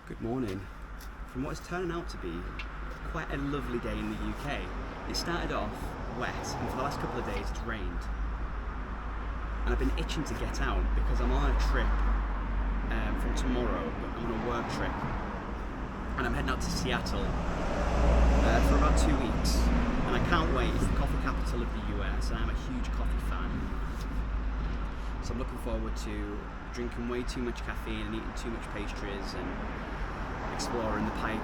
Good morning. From what is turning out to be quite a lovely day in the UK. It started off wet and for the last couple of days it's rained. And I've been itching to get out because I'm on a trip from tomorrow, but I'm on a work trip. And I'm heading out to Seattle for about 2 weeks. And I can't wait, it's the coffee capital of the US and I'm a huge coffee fan. So I'm looking forward to drinking way too much caffeine and eating too much pastries and exploring the pike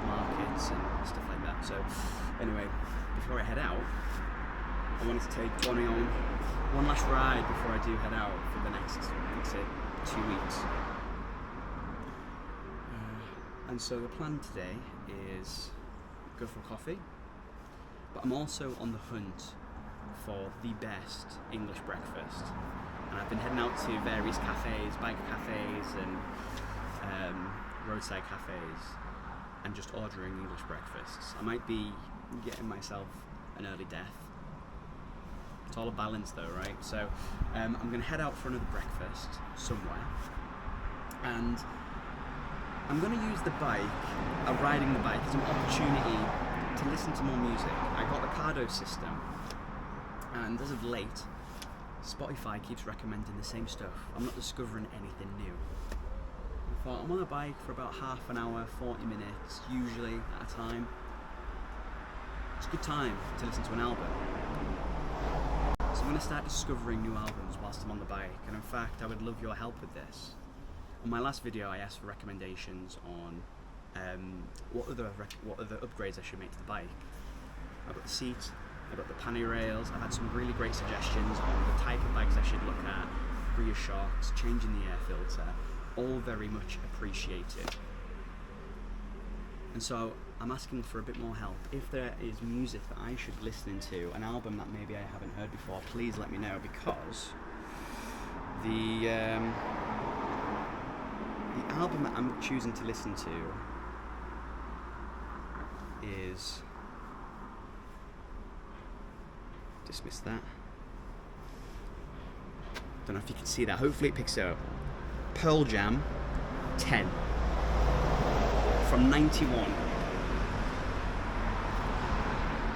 markets and stuff like that. So anyway, before I head out, I wanted to take Bonnie on one last ride before I do head out for the next, let's say, 2 weeks. And so the plan today is go for coffee, but I'm also on the hunt for the best English breakfast. And I've been heading out to various cafes, bike cafes and roadside cafes, and just ordering English breakfasts. I might be getting myself an early death. It's all a balance though, right? So I'm going to head out for another breakfast somewhere, and I'm going to use the bike, riding the bike, as an opportunity to listen to more music. I got the Cardo system, and as of late, Spotify keeps recommending the same stuff. I'm not discovering anything new. I thought I'm on a bike for about half an hour, 40 minutes, usually at a time. It's a good time to listen to an album. So I'm going to start discovering new albums whilst I'm on the bike, and in fact I would love your help with this. On my last video I asked for recommendations on what other upgrades I should make to the bike. I've got the seat, I've got the panny rails, I've had some really great suggestions on the type of bags I should look at, rear shocks, changing the air filter, all very much appreciated. And so I'm asking for a bit more help. If there is music that I should be listening to, an album that maybe I haven't heard before, please let me know, because the album that I'm choosing to listen to is, dismiss that, don't know if you can see that, hopefully it picks it up. Pearl Jam 10 from 91.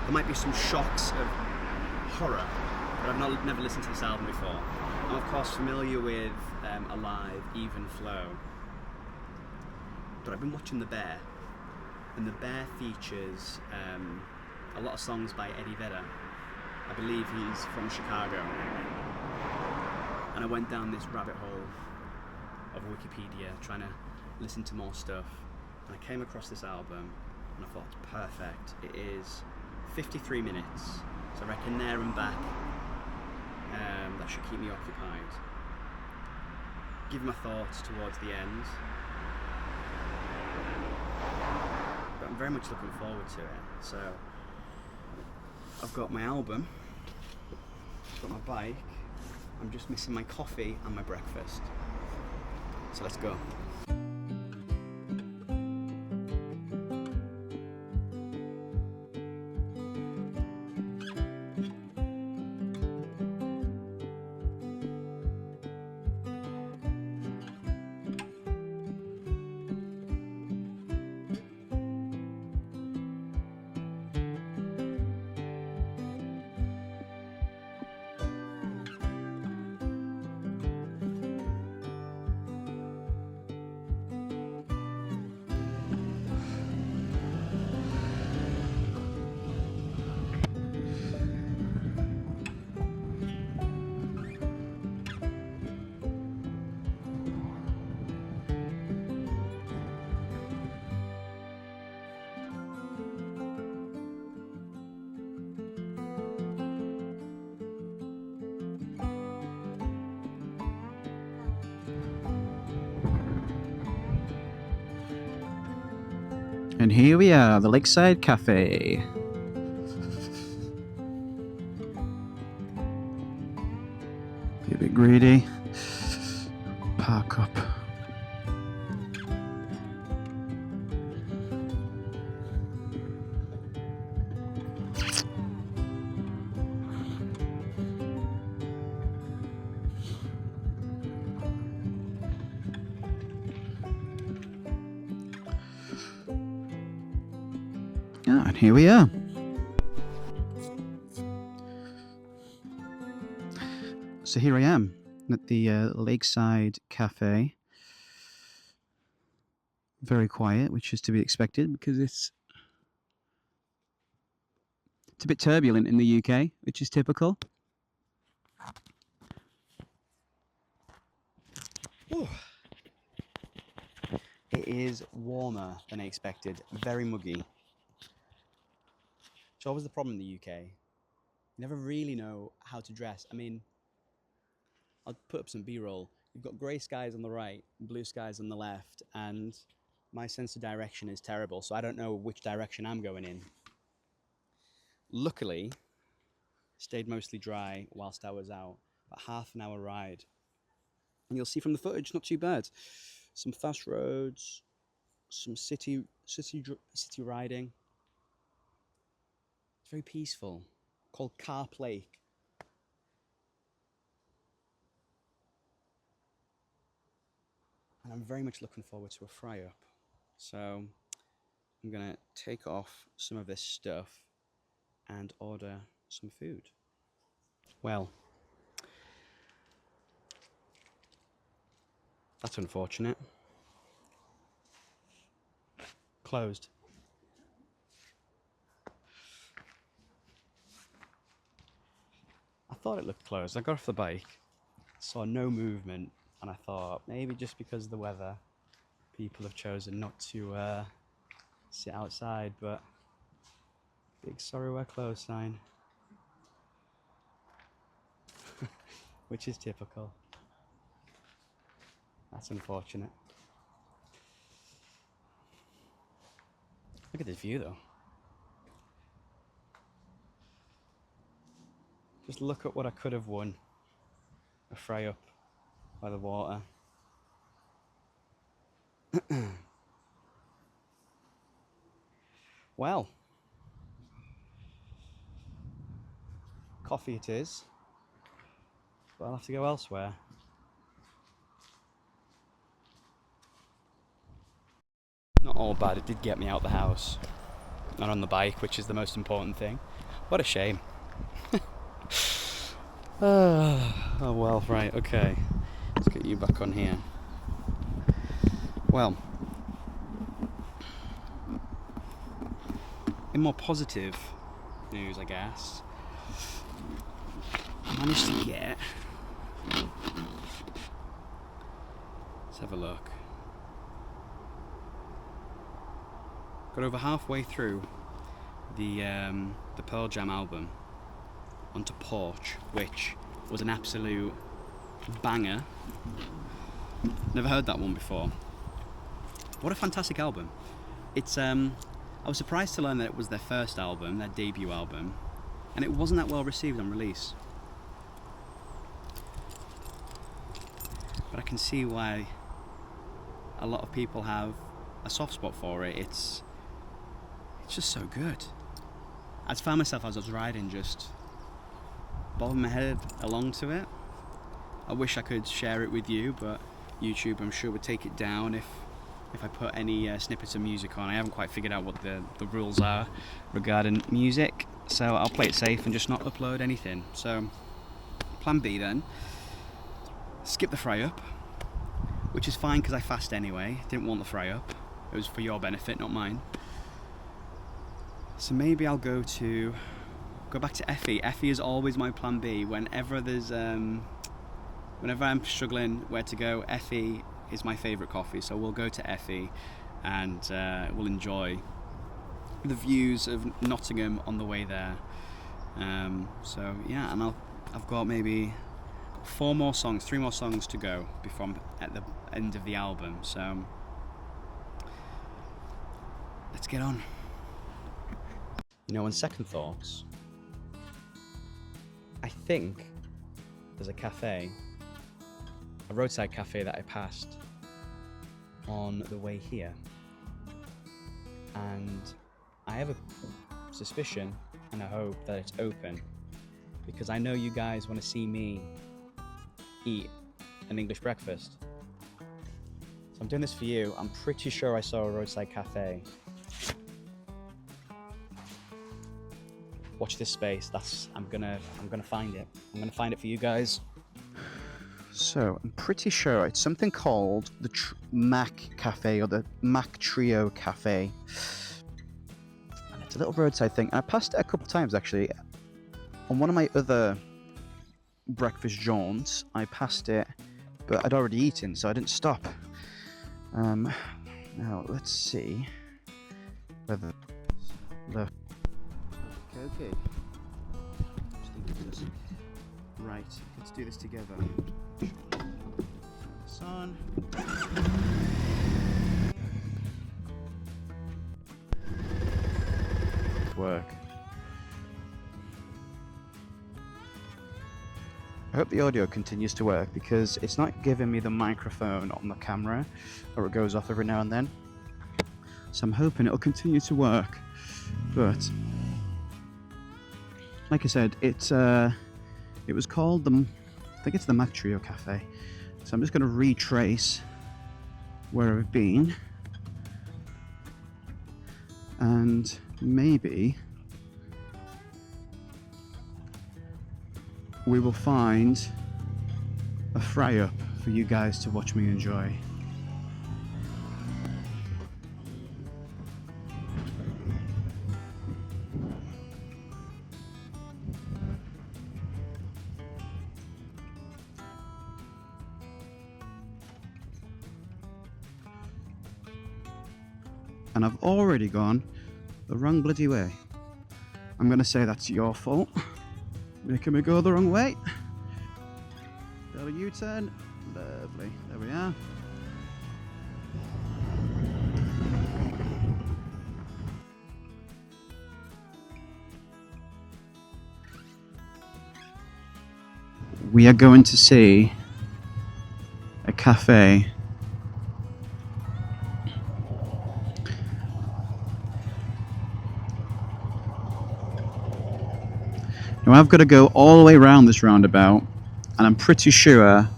There might be some shocks of horror, but I've never listened to this album before. I'm of course familiar with Alive, Even Flow, but I've been watching The Bear, and The Bear features a lot of songs by Eddie Vedder. I believe he's from Chicago, and I went down this rabbit hole of Wikipedia trying to listen to more stuff, and I came across this album and I thought it's perfect. It is 53 minutes, so I reckon there and back that should keep me occupied. Give my thoughts towards the end, but I'm very much looking forward to it. So I've got my album, I've got my bike, I'm just missing my coffee and my breakfast. So let's go. And here we are, the Lakeside Cafe. Be a bit greedy. Park up. Yeah, and here we are. So here I am at the Lakeside Cafe. Very quiet, which is to be expected because it's a bit turbulent in the UK, which is typical. Ooh. It is warmer than I expected, very muggy. It's always the problem in the UK. You never really know how to dress. I mean, I'll put up some B-roll. You've got grey skies on the right, blue skies on the left, and my sense of direction is terrible, so I don't know which direction I'm going in. Luckily, stayed mostly dry whilst I was out, about half an hour ride. And you'll see from the footage, not too bad. Some fast roads, some city riding. It's very peaceful, called Carp Lake. And I'm very much looking forward to a fry-up. So I'm gonna take off some of this stuff and order some food. Well, that's unfortunate. Closed. I thought it looked closed. I got off the bike, saw no movement, and I thought maybe just because of the weather, people have chosen not to sit outside, but big sorry we're closed sign. Which is typical. That's unfortunate. Look at this view though. Just look at what I could have won. A fry up by the water. Well, coffee it is, but I'll have to go elsewhere. Not all bad, it did get me out the house and on the bike, which is the most important thing. What a shame. Oh well, right, okay. Let's get you back on here. Well, in more positive news, I guess, I managed to get... Let's have a look. Got over halfway through the Pearl Jam album onto Porch, which was an absolute banger. Never heard that one before. What a fantastic album. It's I was surprised to learn that it was their first album, their debut album, and it wasn't that well received on release. But I can see why a lot of people have a soft spot for it. It's just so good. I found myself as I was riding just bobbing my head along to it. I wish I could share it with you, but YouTube I'm sure would take it down if I put any snippets of music on. I haven't quite figured out what the rules are regarding music, so I'll play it safe and just not upload anything. So plan B then, skip the fry up, which is fine because I fast anyway. Didn't want the fry up. It was for your benefit, not mine. So maybe I'll go back to Effie. Effie is always my plan B. Whenever I'm struggling where to go, Effie is my favourite coffee. So we'll go to Effie and we'll enjoy the views of Nottingham on the way there. So yeah, and I've got maybe 3 more songs to go before I'm at the end of the album. So let's get on. You know, on second thoughts, I think there's a cafe, a roadside cafe that I passed on the way here, and I have a suspicion and a hope that it's open, because I know you guys want to see me eat an English breakfast. So I'm doing this for you. I'm pretty sure I saw a roadside cafe Watch this space. I'm gonna find it. I'm gonna find it for you guys. So I'm pretty sure it's something called the Mac Cafe or the Mac Trio Cafe. And it's a little roadside thing. And I passed it a couple of times actually. On one of my other breakfast jaunts, I passed it, but I'd already eaten, so I didn't stop. Now let's see whether the okay. Right, let's do this together. This on. Work. I hope the audio continues to work because it's not giving me the microphone on the camera, or it goes off every now and then. So I'm hoping it'll continue to work. But like I said, it was called I think it's the Mac Trio Cafe. So I'm just going to retrace where I've been, and maybe we will find a fry up for you guys to watch me enjoy. And I've already gone the wrong bloody way. I'm gonna say that's your fault, making me go the wrong way. Little U-turn, lovely, there we are. We are going to see a cafe . Now I've got to go all the way around this roundabout, and I'm pretty sure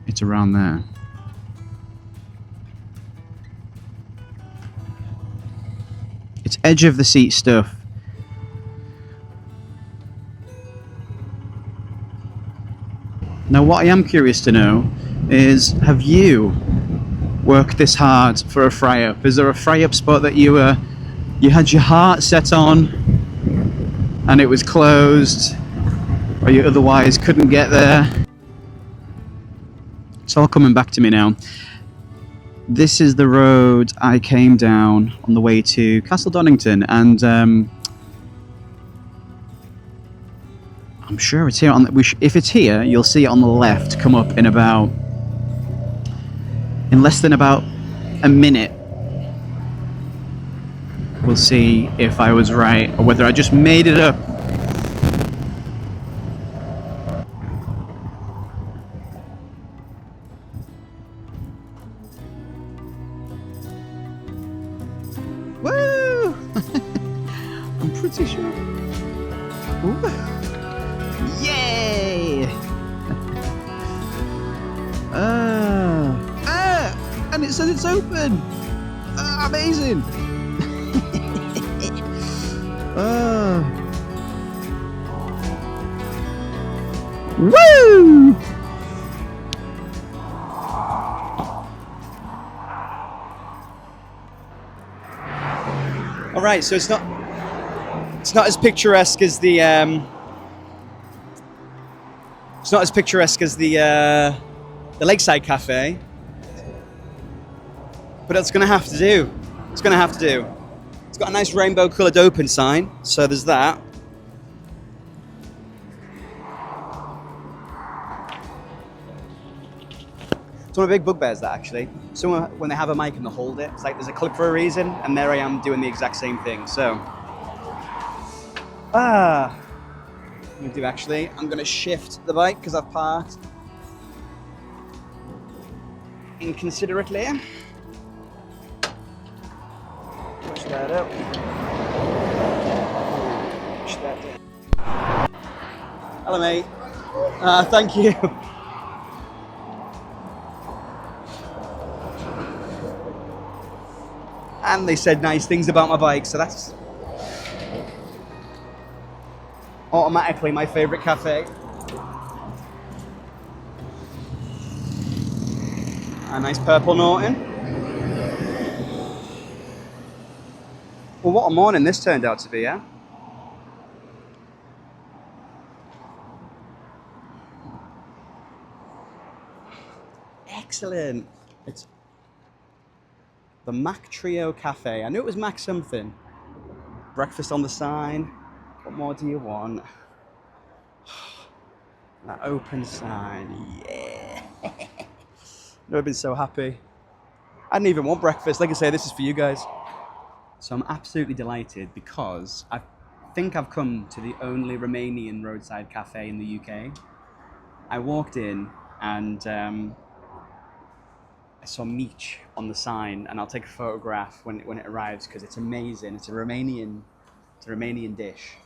it's around there. It's edge of the seat stuff. Now what I am curious to know is, have you worked this hard for a fry up? Is there a fry up spot that you had your heart set on and it was closed, or you otherwise couldn't get there? It's all coming back to me now. This is the road I came down on the way to Castle Donington, and I'm sure it's here. If it's here, you'll see it on the left come up in less than about a minute. We'll see if I was right or whether I just made it up. Woo! I'm pretty sure. Ooh. Yay! And it says it's open! Amazing! Woo! All right, so it's not as picturesque as the Lakeside Cafe, but it's gonna have to do. It's gonna have to do. It's got a nice rainbow-coloured open sign, so there's that. It's one of the big bugbears, that, actually. So when they have a mic and they hold it, it's like there's a clip for a reason, and there I am doing the exact same thing. So, I'm gonna shift the bike because I've parked inconsiderately. Push that up. Push that down. Hello, mate. Thank you. And they said nice things about my bike, so automatically my favourite cafe. A nice purple Norton. Well, what a morning this turned out to be, yeah? Excellent. It's the Mac Trio Cafe. I knew it was Mac something. Breakfast on the sign. What more do you want? That open sign, yeah. Never been so happy. I didn't even want breakfast. Like I say, this is for you guys. So I'm absolutely delighted because I think I've come to the only Romanian roadside cafe in the UK. I walked in and I saw Mic on the sign, and I'll take a photograph when it arrives because it's amazing. It's a Romanian dish,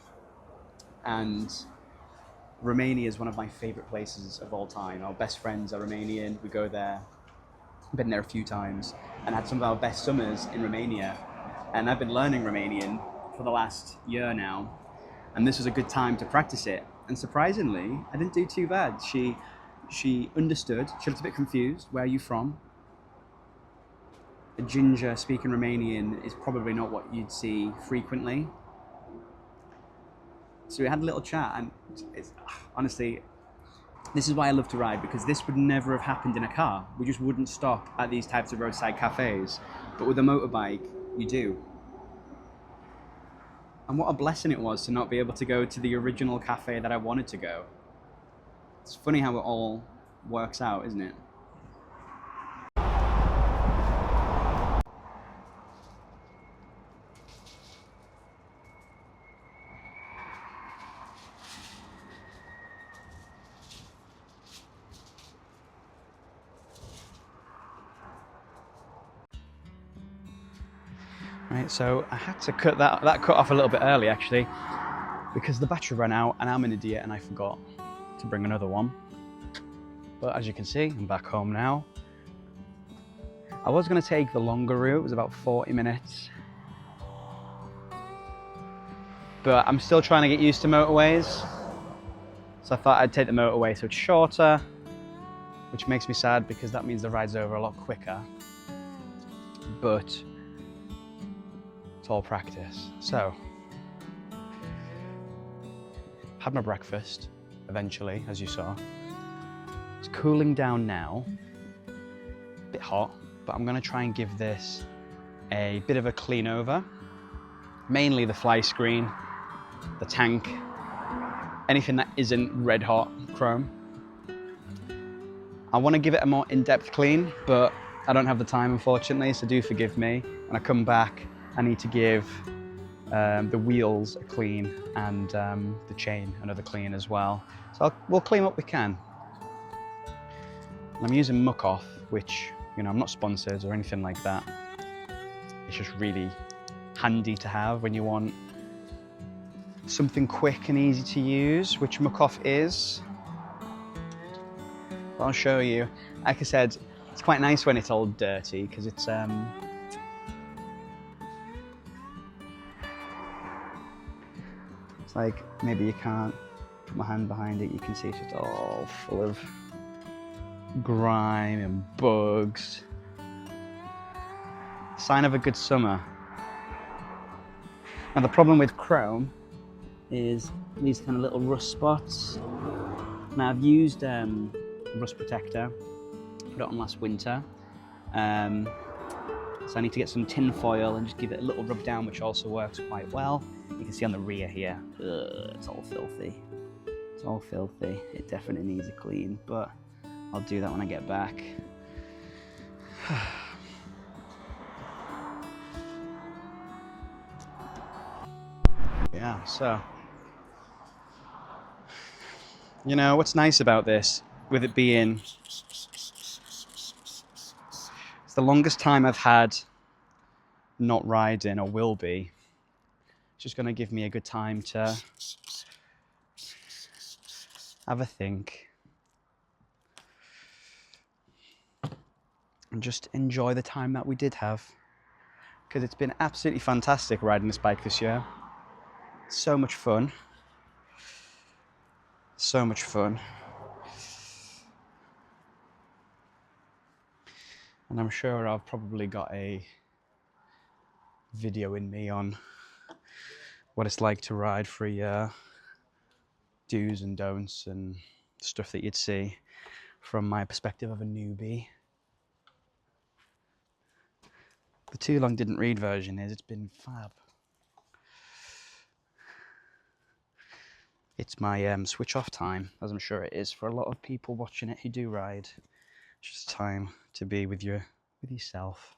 and Romania is one of my favorite places of all time. Our best friends are Romanian. We go there. I've been there a few times and had some of our best summers in Romania. And I've been learning Romanian for the last year now, and this was a good time to practice it. And surprisingly, I didn't do too bad. She understood. She looked a bit confused. Where are you from? A ginger speaking Romanian is probably not what you'd see frequently. So we had a little chat, and honestly, this is why I love to ride, because this would never have happened in a car. We just wouldn't stop at these types of roadside cafes. But with a motorbike, you do. And what a blessing it was to not be able to go to the original cafe that I wanted to go. It's funny how it all works out, isn't it? Right, so I had to cut that cut off a little bit early actually, because the battery ran out and I'm an idiot and I forgot to bring another one. But as you can see, I'm back home now. I was going to take the longer route, it was about 40 minutes. But I'm still trying to get used to motorways. So I thought I'd take the motorway so it's shorter, which makes me sad because that means the ride's over a lot quicker. But it's all practice. So, had my breakfast eventually, as you saw. It's cooling down now, a bit hot, but I'm gonna try and give this a bit of a clean over. Mainly the fly screen, the tank, anything that isn't red hot chrome. I wanna give it a more in-depth clean, but I don't have the time unfortunately, so do forgive me. When I come back, I need to give the wheels a clean and the chain another clean as well. So we'll clean what we can. I'm using Muck Off, which, you know, I'm not sponsored or anything like that. It's just really handy to have when you want something quick and easy to use, which Muck Off is. I'll show you. Like I said, it's quite nice when it's all dirty because it's like, maybe you can't put my hand behind it, you can see it's just all full of grime and bugs. Sign of a good summer. Now the problem with chrome is these kind of little rust spots. Now I've used rust protector, put it on last winter. So I need to get some tin foil and just give it a little rub down, which also works quite well. You can see on the rear here, it's all filthy. It's all filthy. It definitely needs a clean, but I'll do that when I get back. Yeah, so, you know, what's nice about this, with it being, it's the longest time I've had not riding, or will be. It's just going to give me a good time to have a think and just enjoy the time that we did have, because it's been absolutely fantastic riding this bike this year. So much fun. So much fun. And I'm sure I've probably got a video in me on what it's like to ride for a year, do's and don'ts and stuff that you'd see from my perspective of a newbie. The too long didn't read version is it's been fab. It's my switch off time, as I'm sure it is for a lot of people watching it who do ride. It's just time to be with yourself.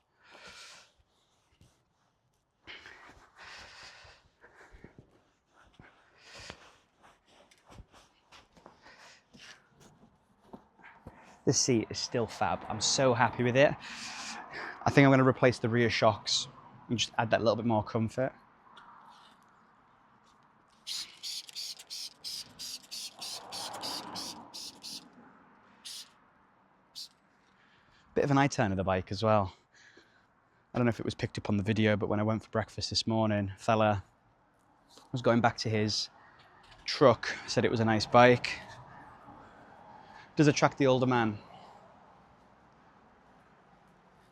This seat is still fab. I'm so happy with it. I think I'm going to replace the rear shocks and just add that little bit more comfort. Bit of an eye-turn of the bike as well. I don't know if it was picked up on the video, but when I went for breakfast this morning, a fella was going back to his truck, said it was a nice bike. Does attract the older man.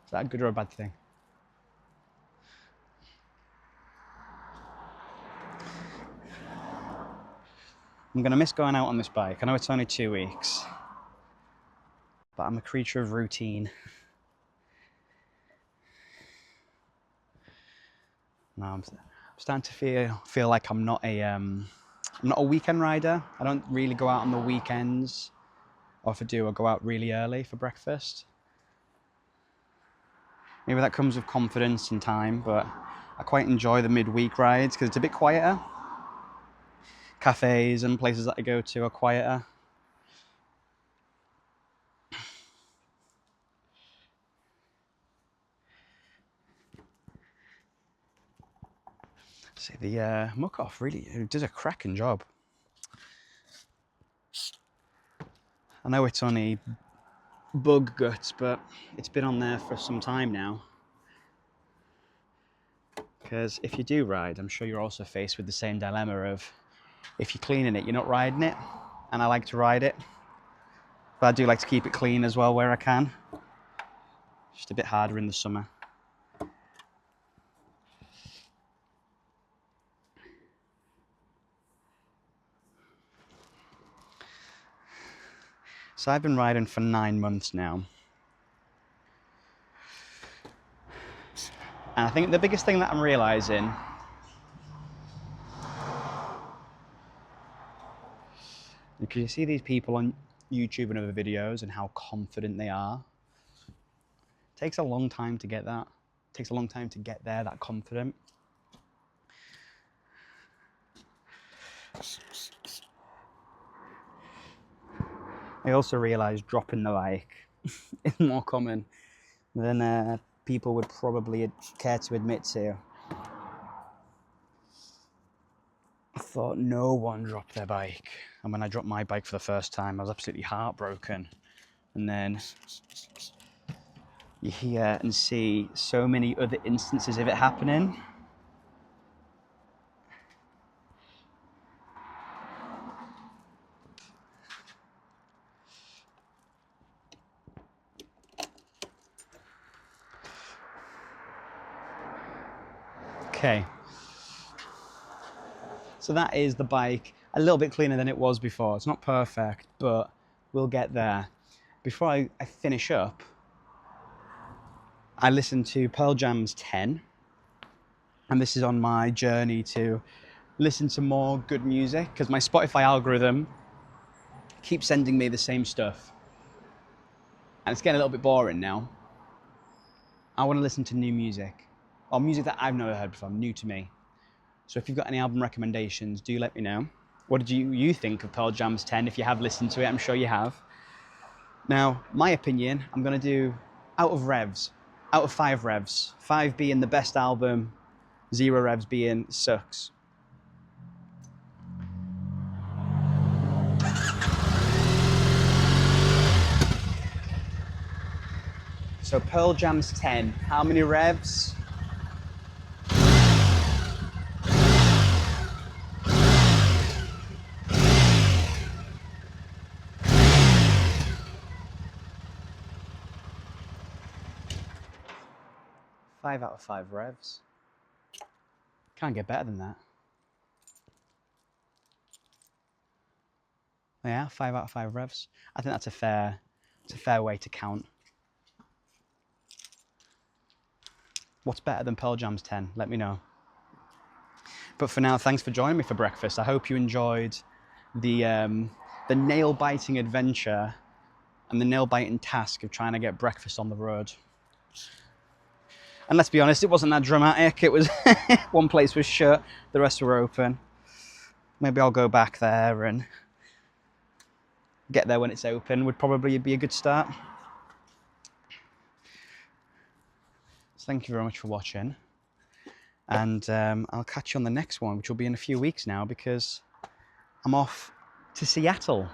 Is that a good or a bad thing? I'm going to miss going out on this bike. I know it's only 2 weeks, but I'm a creature of routine. Now I'm starting to feel like I'm not a weekend rider. I don't really go out on the weekends, or if I do, I go out really early for breakfast. Maybe that comes with confidence and time, but I quite enjoy the midweek rides because it's a bit quieter. Cafes and places that I go to are quieter. See, the muck off really does a cracking job. I know it's only bug guts, but it's been on there for some time now. Because if you do ride, I'm sure you're also faced with the same dilemma of if you're cleaning it, you're not riding it. And I like to ride it, but I do like to keep it clean as well where I can. Just a bit harder in the summer. So I've been riding for 9 months now. And I think the biggest thing that I'm realizing because you see these people on YouTube and other videos and how confident they are. It takes a long time to get that. It takes a long time to get there, that confident. I also realized dropping the bike is more common than people would probably care to admit to. I thought no one dropped their bike. And when I dropped my bike for the first time, I was absolutely heartbroken. And then you hear and see so many other instances of it happening. Okay. So that is the bike, a little bit cleaner than it was before. It's not perfect, but we'll get there. Before I finish up, I listened to Pearl Jam's 10, and this is on my journey to listen to more good music, because my Spotify algorithm keeps sending me the same stuff. And it's getting a little bit boring now. I want to listen to new music, or music that I've never heard before, new to me. So if you've got any album recommendations, do let me know. What did you think of Pearl Jam's 10? If you have listened to it, I'm sure you have. Now, my opinion, I'm going to do out of 5 revs. 5 being the best album, 0 revs being sucks. So Pearl Jam's 10, how many revs? 5 out of 5 revs. Can't get better than that. Yeah, 5 out of 5 revs. I think that's a fair way to count. What's better than Pearl Jam's 10? Let me know. But for now, thanks for joining me for breakfast. I hope you enjoyed the nail-biting adventure and the nail-biting task of trying to get breakfast on the road. And let's be honest, it wasn't that dramatic. It was one place was shut, the rest were open. Maybe I'll go back there and get there when it's open. Would probably be a good start. So thank you very much for watching. And I'll catch you on the next one, which will be in a few weeks now because I'm off to Seattle.